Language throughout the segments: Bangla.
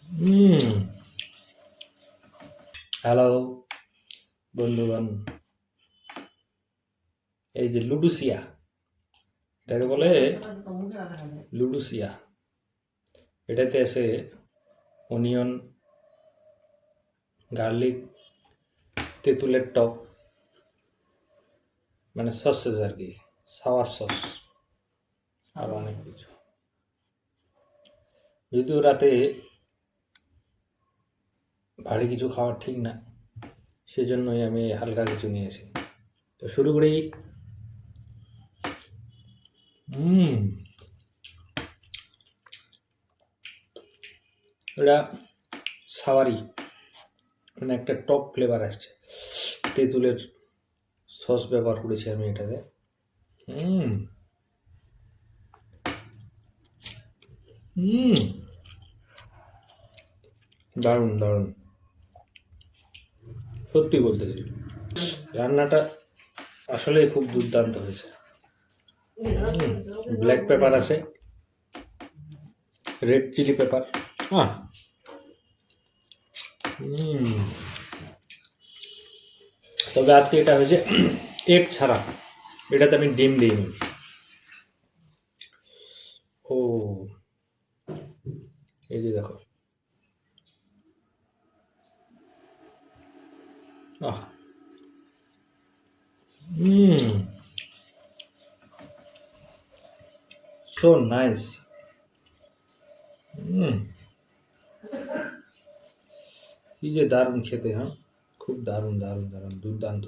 হুম। হ্যালো বন্ধুগণ, এই যে লুডুসিয়া, এটাকে বলে লুডুসিয়া। এটাতে আছে অনিয়ন, গার্লিক, তেঁতুলের টক, মানে সসেস আর কি, সাওয়ার সস, আর অনেক কিছু। যদিও রাতে ভারী কিছু খাওয়া ঠিক না, সেজন্যই আমি হালকা কিছু নিয়েছি। তো শুরু করি। এটা সাওয়ারি, মানে একটা টক ফ্লেভার আসছে। তেঁতুলের সস ব্যবহার করেছি আমি এটাতে। হুম হুম দারুণ দারুণ, সত্যি বলতেছি, রান্নাটা আসলে খুব দুর্দান্ত হয়েছে। ব্ল্যাক পেপার আছে, রেড চিলি পেপার। হ্যাঁ। তবে আজকে এটা হয়েছে এগ ছাড়া, এটাতে আমি ডিম দিইনি। ও, এই যে দেখো, আহ সো নাইস। কি যে দারুণ খেতে, হ্যাঁ, খুব দারুণ দারুণ দারুণ, দুর্দান্ত।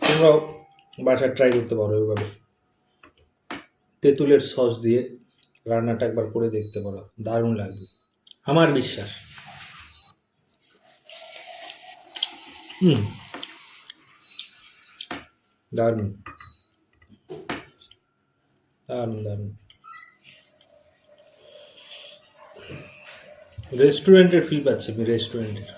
তোমরাও বাসায় ট্রাই করতে পারো এভাবে, তেঁতুলের সস দিয়ে রান্নাটা একবার করে দেখতে পারো, দারুণ লাগবে আমার বিশ্বাস। দারুণ দারুণ দারুণ। রেস্টুরেন্টের ফিল পাচ্ছি আমি, রেস্টুরেন্টের।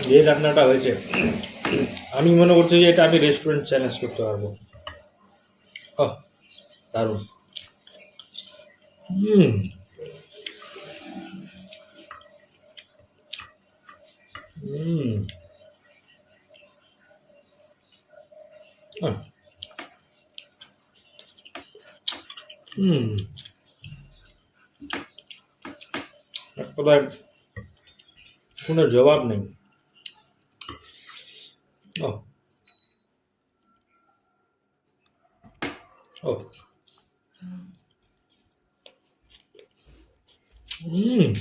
যে রান্নাটা হয়েছে, আমি মনে করছি যে এটা আমি রেস্টুরেন্ট চ্যালেঞ্জ করতে পারবো। দারুণ। হুম হুম হুম এক কথায় কোনো জবাব নেই। ও ও